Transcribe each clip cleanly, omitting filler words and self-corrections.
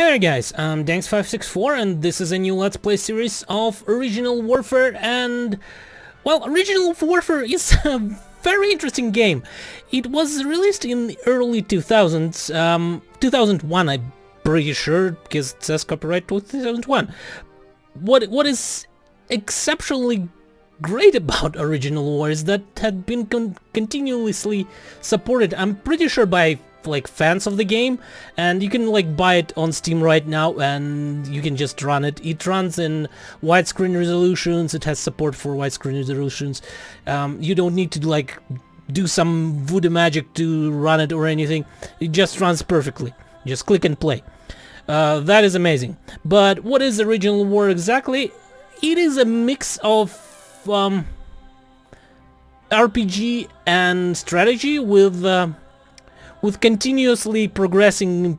Hey there guys, I'm Danks564 and this is a new Let's Play series of Original Warfare. And, well, Original Warfare is a very interesting game. It was released in the early 2000s, 2001 I'm pretty sure, because it says copyright 2001. What is exceptionally great about Original War is that it had been continuously supported, I'm pretty sure, by like fans of the game, and you can like buy it on Steam right now and you can just run it. It runs in widescreen resolutions, it has support for widescreen resolutions. You don't need to like do some voodoo magic to run it or anything. It just runs perfectly. Just click and play. That is amazing. But what is Original War exactly? It is a mix of RPG and strategy with continuously progressing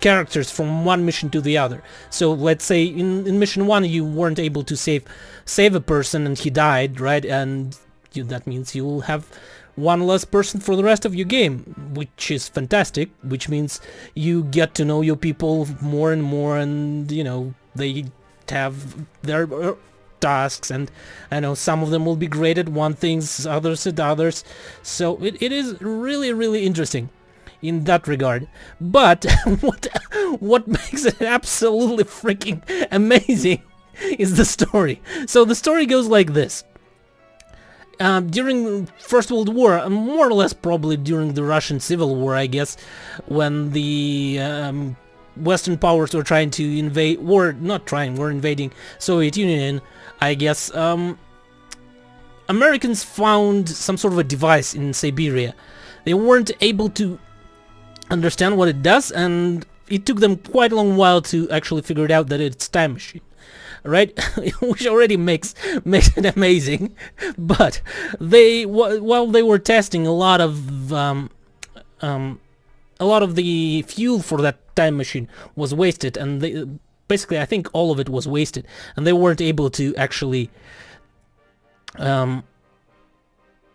characters from one mission to the other. So let's say in mission 1 you weren't able to save a person and he died, right? And that means you will have one less person for the rest of your game, which is fantastic, which means you get to know your people more and more, and you know, they have their tasks, and I know some of them will be great at one things, others at others, so it is really interesting in that regard. But what makes it absolutely freaking amazing is the story. So the story goes like this. During First World War, more or less probably during the Russian Civil War, I guess, when the Western powers were trying to invade, were invading Soviet Union, I guess, Americans found some sort of a device in Siberia. They weren't able to understand what it does, and it took them quite a long while to actually figure it out that it's time machine, right? Which already makes it amazing. But they, while they were testing, a lot of the fuel for that time machine was wasted, and they basically, I think all of it was wasted, and they weren't able to actually run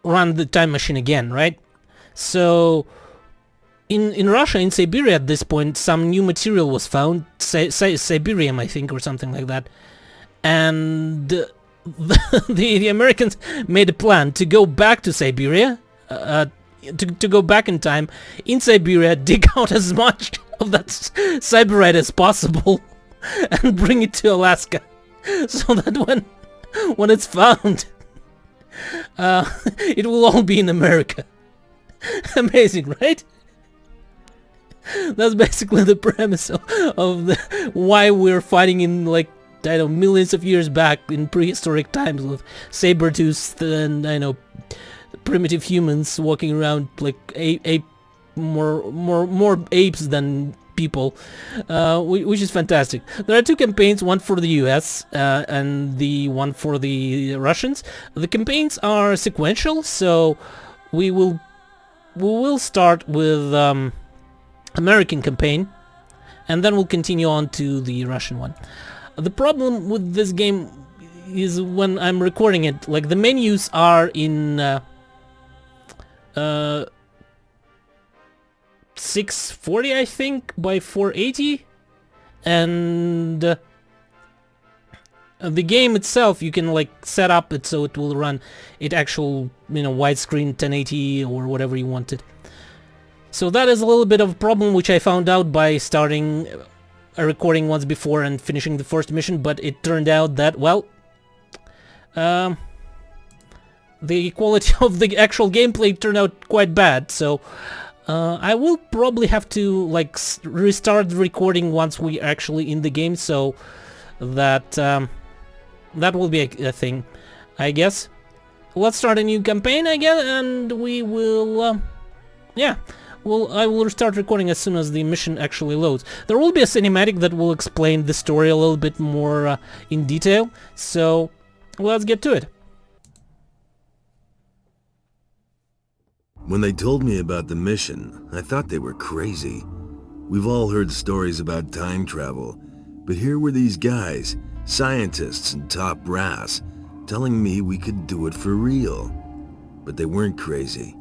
the time machine again, right? So in Russia, in Siberia at this point, some new material was found, Siberium, I think, or something like that, and the Americans made a plan to go back to Siberia, to go back in time in Siberia, dig out as much of that Siberite as possible and bring it to Alaska, so that when it's found, it will all be in America. Amazing, right? That's basically the premise of why we're fighting in, like, I don't know, millions of years back in prehistoric times with saber-toothed and, I know, primitive humans walking around like more apes than people, which is fantastic. There are two campaigns, one for the US and the one for the Russians. The campaigns are sequential, so we will start with American campaign, and then we'll continue on to the Russian one. The problem with this game is when I'm recording it, like, the menus are in 640, I think, by 480, and the game itself, you can like set up it so it will run it actual, you know, widescreen 1080 or whatever you wanted. So that is a little bit of a problem, which I found out by starting a recording once before and finishing the first mission, but it turned out that, well, the quality of the actual gameplay turned out quite bad, so I will probably have to like restart the recording once we are actually in the game, so that that will be a thing, I guess. Let's start a new campaign, I guess, and we will, yeah. Well, I will start recording as soon as the mission actually loads. There will be a cinematic that will explain the story a little bit more in detail, so let's get to it. When they told me about the mission, I thought they were crazy. We've all heard stories about time travel, but here were these guys, scientists and top brass, telling me we could do it for real. But they weren't crazy.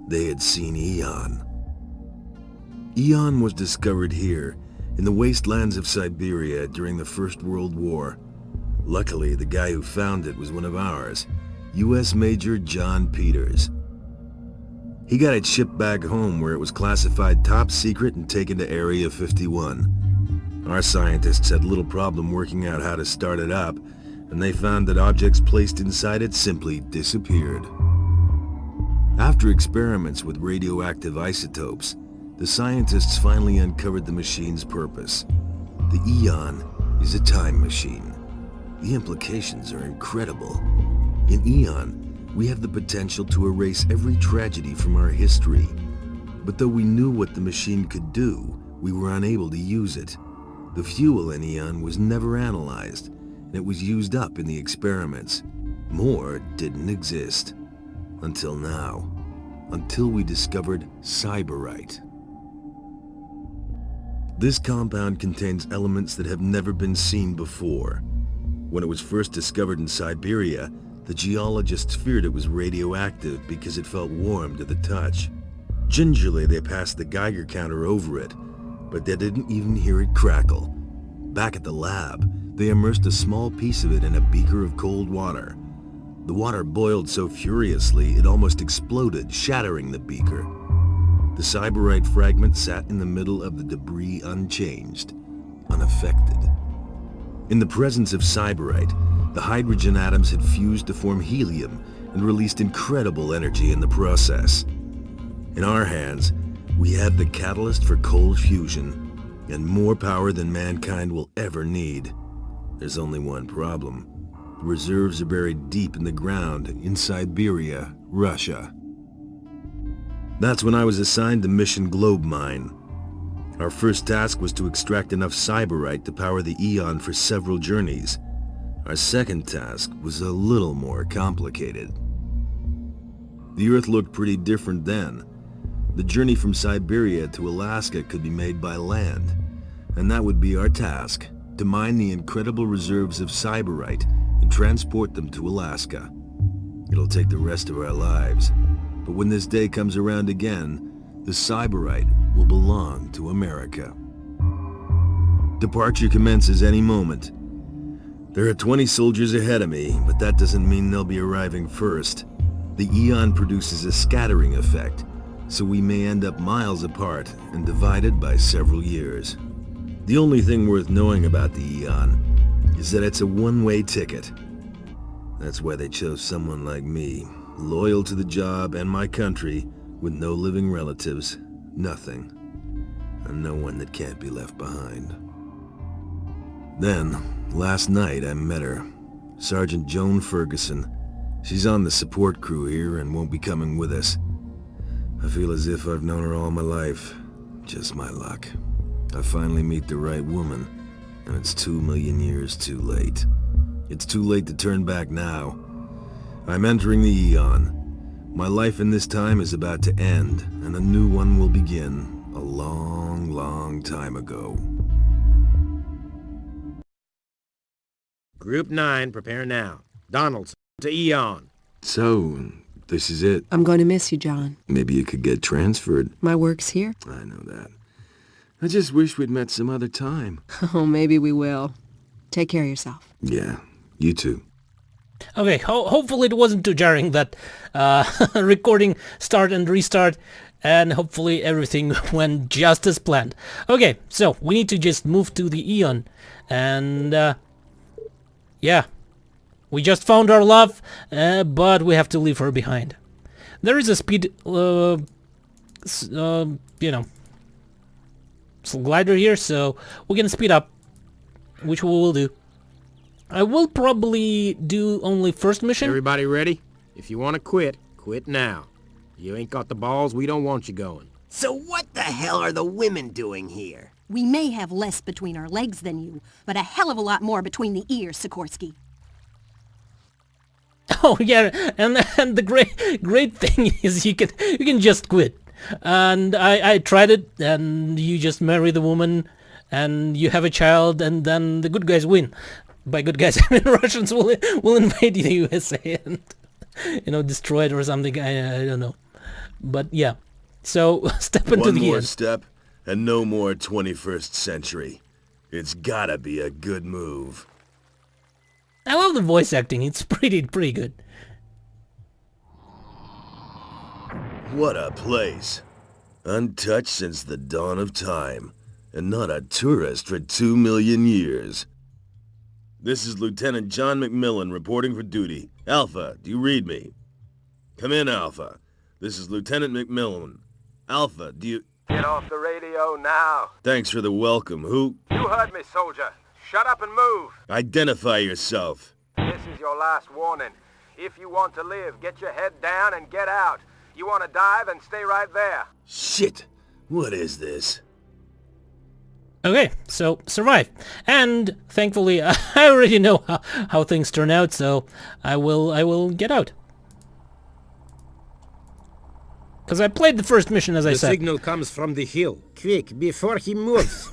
They had seen Eon. Eon was discovered here in the wastelands of Siberia during the First World War. Luckily, the guy who found it was one of ours, U.S. Major John Peters. He got it shipped back home where it was classified top secret and taken to Area 51. Our scientists had little problem working out how to start it up, and they found that objects placed inside it simply disappeared. After experiments with radioactive isotopes, the scientists finally uncovered the machine's purpose. The Eon is a time machine. The implications are incredible. In Eon, we have the potential to erase every tragedy from our history. But though we knew what the machine could do, we were unable to use it. The fuel in Eon was never analyzed, and it was used up in the experiments. More didn't exist. Until now. Until we discovered Sybarite. This compound contains elements that have never been seen before. When it was first discovered in Siberia, the geologists feared it was radioactive because it felt warm to the touch. Gingerly, they passed the Geiger counter over it, but they didn't even hear it crackle. Back at the lab, they immersed a small piece of it in a beaker of cold water. The water boiled so furiously it almost exploded, shattering the beaker. The Sybarite fragment sat in the middle of the debris unchanged, unaffected. In the presence of Sybarite, the hydrogen atoms had fused to form helium and released incredible energy in the process. In our hands, we have the catalyst for cold fusion, and more power than mankind will ever need. There's only one problem. The reserves are buried deep in the ground in Siberia, Russia. That's when I was assigned to Mission Globe Mine. Our first task was to extract enough Sybarite to power the Eon for several journeys. Our second task was a little more complicated. The Earth looked pretty different then. The journey from Siberia to Alaska could be made by land, and that would be our task, to mine the incredible reserves of Sybarite and transport them to Alaska. It'll take the rest of our lives, but when this day comes around again, the Sybarite will belong to America. Departure commences any moment. There are 20 soldiers ahead of me, but that doesn't mean they'll be arriving first. The Eon produces a scattering effect, so we may end up miles apart and divided by several years. The only thing worth knowing about the Eon is that it's a one-way ticket. That's why they chose someone like me, loyal to the job and my country, with no living relatives, nothing, and no one that can't be left behind. Then, last night I met her, Sergeant Joan Ferguson. She's on the support crew here and won't be coming with us. I feel as if I've known her all my life. Just my luck. I finally meet the right woman, and it's 2 million years too late. It's too late to turn back now. I'm entering the Eon. My life in this time is about to end, and a new one will begin a long, long time ago. Group 9, prepare now. Donaldson, to Eon. So, this is it. I'm going to miss you, John. Maybe you could get transferred. My work's here. I know that. I just wish we'd met some other time. Oh, maybe we will. Take care of yourself. Yeah, you too. Okay, hopefully it wasn't too jarring, that recording start and restart, and hopefully everything went just as planned. Okay, so we need to just move to the Eon, and yeah, we just found our love, but we have to leave her behind. There is a speed, you know, glider here, so we can speed up, which we will do. I will probably do only first mission. Everybody ready? If you want to quit, quit now. You ain't got the balls, we don't want you going. So what the hell are the women doing here? We may have less between our legs than you, but a hell of a lot more between the ears, Sikorsky. Oh yeah, and the great thing is you can just quit. And I tried it, and you just marry the woman, and you have a child, and then the good guys win. By good guys, I mean Russians will invade the USA and, you know, destroy it or something. I don't know, but yeah. So step into One the more end. step, And no more 21st century. It's gotta be a good move. I love the voice acting, it's pretty good. What a place. Untouched since the dawn of time. And not a tourist for 2 million years. This is Lieutenant John McMillan reporting for duty. Alpha, do you read me? Come in, Alpha. This is Lieutenant McMillan. Alpha, do you... Get off the radio now. Thanks for the welcome. Who... You heard me, soldier. Shut up and move. Identify yourself. This is your last warning. If you want to live, get your head down and get out. You want to die, then stay right there. Shit. What is this? Okay, so survive. And thankfully I already know how things turn out, so I will get out. Because I played the first mission, as I The said. signal comes from the hill. Quick, before he moves.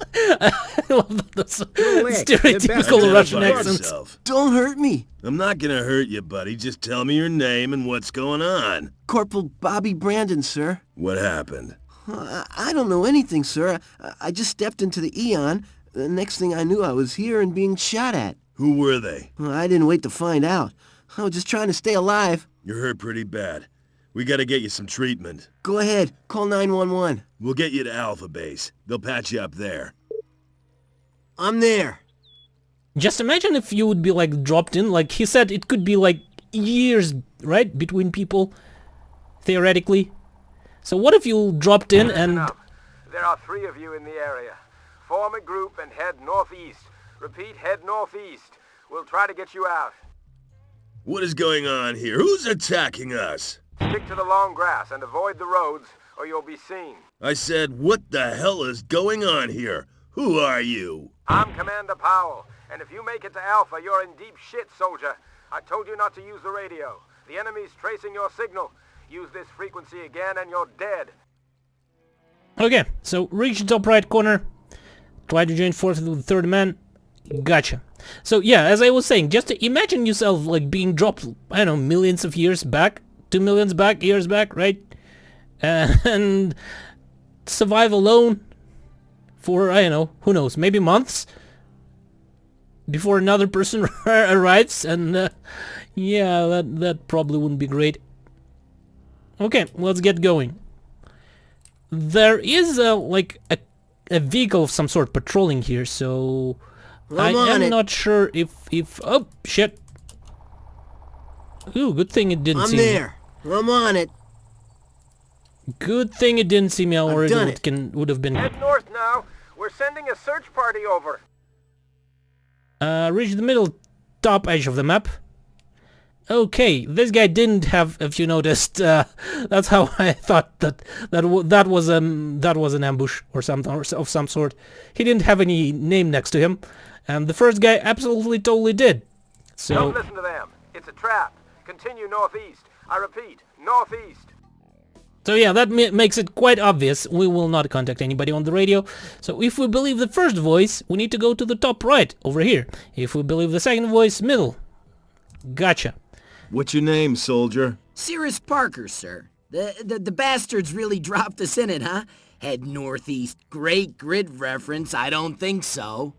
I love those leg, the stereotypical best. Russian Identify accents. yourself. Don't hurt me. I'm not gonna hurt you, buddy. Just tell me your name and what's going on. Corporal Bobby Brandon, sir. What happened? I don't know anything, sir. I just stepped into the Eon. The next thing I knew, I was here and being shot at. Who were they? I didn't wait to find out. I was just trying to stay alive. You're hurt pretty bad. We gotta get you some treatment. Go ahead. Call 911. We'll get you to Alpha Base. They'll patch you up there. I'm there. Just imagine if you would be like dropped in, like he said it could be like years, right, between people, theoretically. So what if you dropped in and... Enough. There are 3 of you in the area. Form a group and head northeast. Repeat, head northeast. We'll try to get you out. What is going on here? Who's attacking us? Stick to the long grass and avoid the roads, or you'll be seen. I said, what the hell is going on here? Who are you? I'm Commander Powell, and if you make it to Alpha, you're in deep shit, soldier. I told you not to use the radio. The enemy's tracing your signal. Use this frequency again and you're dead. Okay, so reach the top right corner. Try to join forces with the third man. Gotcha. So yeah, as I was saying, just imagine yourself like being dropped, I don't know, millions of years back. 2 million years back, right? And survive alone for, I don't know, who knows, maybe months? Before another person arrives, and yeah, that probably wouldn't be great. Okay, let's get going. There is like a vehicle of some sort patrolling here, so I am not sure if oh shit. Ooh, good thing it didn't see me. I'm there. I'm on it. Good thing it didn't see me already. done It would have been. Head north now. We're sending a search party over. Reach the middle top edge of the map. Okay, this guy didn't have, if you noticed, that's how I thought that was an ambush or something of some sort. He didn't have any name next to him, and the first guy absolutely totally did. So Don't listen to them. It's a trap. Continue northeast. I repeat, northeast. So yeah, that makes it quite obvious. We will not contact anybody on the radio. So if we believe the first voice, we need to go to the top right, over here. If we believe the second voice, middle. Gotcha. What's your name, soldier? Cirrus Parker, sir. The bastards really dropped us in it, huh? Head northeast. Great grid reference. I don't think so.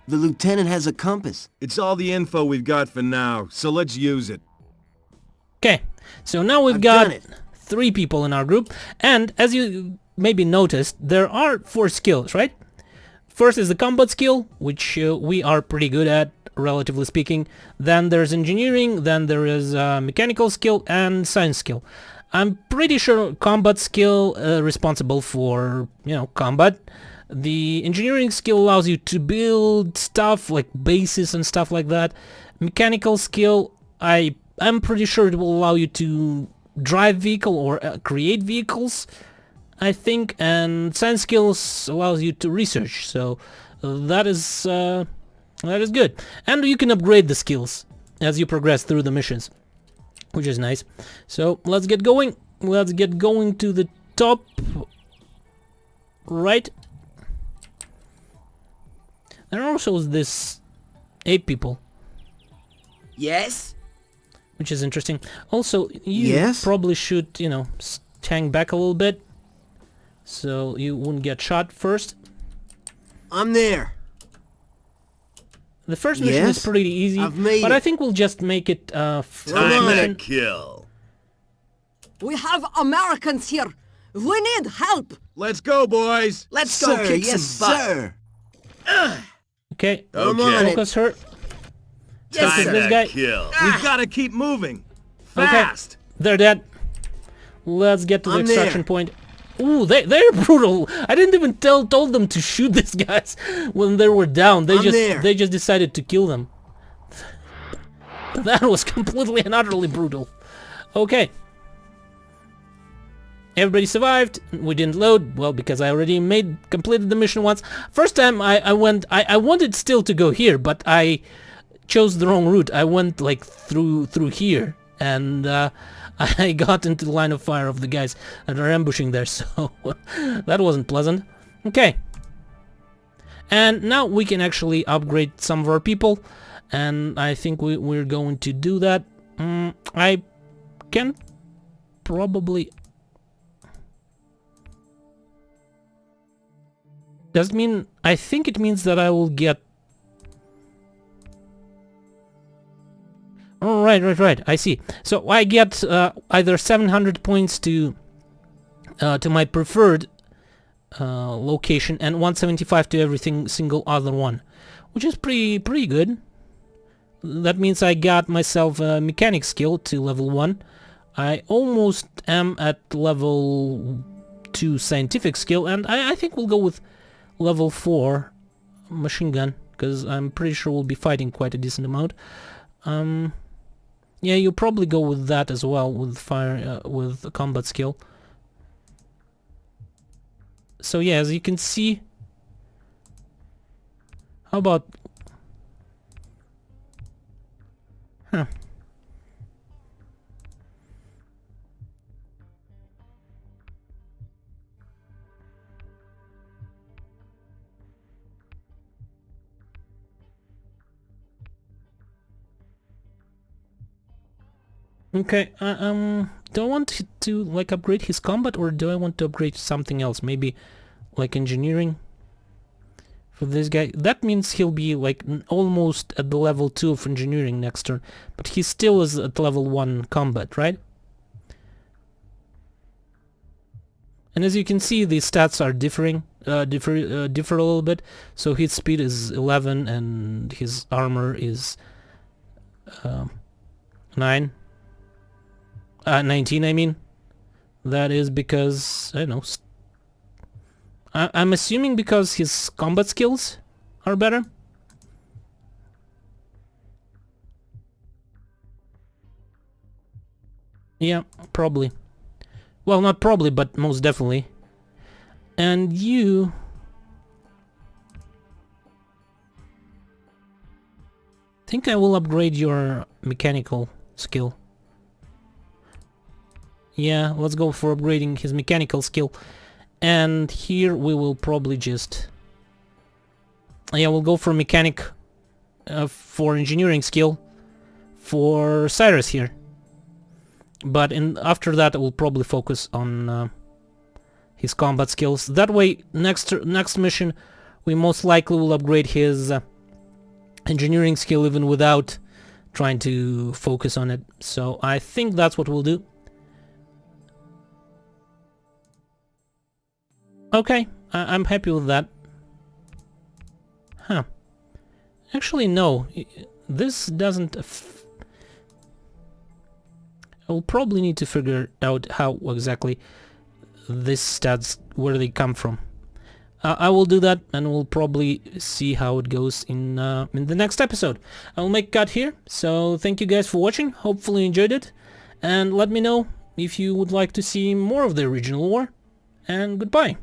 The lieutenant has a compass. It's all the info we've got for now, so let's use it. Okay, so now we've I've got done it. 3 people in our group, and as you maybe noticed, there are 4 skills, right? First is the combat skill, which we are pretty good at, relatively speaking. Then there's engineering, then there is mechanical skill and science skill. I'm pretty sure combat skill responsible for, combat. The engineering skill allows you to build stuff like bases and stuff like that. Mechanical skill, I'm pretty sure it will allow you to drive vehicle or create vehicles, I think. And science skills allows you to research. So that is good. And you can upgrade the skills as you progress through the missions, which is nice. So let's get going. Let's get going to the top right. There also is this 8 people, Yes? which is interesting. Also, you Yes? probably should, hang back a little bit. so you wouldn't get shot first. I'm there. The first mission is Yes? pretty easy, I've made but it. I think we'll just make it Time mission. to kill. We have Americans here. We need help. Let's go, boys! Let's go Sir, kick yes, some butt. sir. Okay, I'm on it. focus her. Yes, Focus sir. this guy. Kill. We've gotta keep moving. Okay, Fast! they're dead. Let's get to the I'm extraction there. point. Ooh, they're brutal. I didn't even told them to shoot these guys when they were down. I'm there. They just decided to kill them. That was completely and utterly brutal. Okay. Everybody survived. We didn't load. Well, because I already completed the mission once. First time I wanted still to go here, but I chose the wrong route. I went like through here, and I got into the line of fire of the guys that are ambushing there, so that wasn't pleasant. Okay. And now we can actually upgrade some of our people, and I think we're going to do that. I can probably... Does it mean... I think it means that I will get... Oh, right, I see. So I get either 700 points to my preferred location and 175 to every single other one, which is pretty good. That means I got myself a mechanic skill to level 1. I almost am at level 2 scientific skill, and I think we'll go with level 4 machine gun, because I'm pretty sure we'll be fighting quite a decent amount. Yeah, you'll probably go with that as well, with fire, with combat skill. So yeah, as you can see, how about... Huh. Okay, do I want to like upgrade his combat, or do I want to upgrade something else? Maybe like engineering for this guy. That means he'll be like almost at the level 2 of engineering next turn, but he still is at level 1 combat, right? And as you can see, the stats are differ a little bit. So his speed is 11 and his armor is 19, I mean. That is because, I don't know, I'm assuming because his combat skills are better. Yeah, probably. Well, not probably, but most definitely. And you... think I will upgrade your mechanical skill. Yeah, let's go for upgrading his mechanical skill. And here we will probably just... yeah, we'll go for mechanic for engineering skill for Cyrus here. But after that, I will probably focus on his combat skills. That way, next mission, we most likely will upgrade his engineering skill even without trying to focus on it. So I think that's what we'll do. Okay, I'm happy with that. Huh. Actually, no. This doesn't... I'll probably need to figure out how exactly these stats, where they come from. I will do that, and we'll probably see how it goes in the next episode. I'll make a cut here, so thank you guys for watching. Hopefully you enjoyed it, and let me know if you would like to see more of the original war, and goodbye.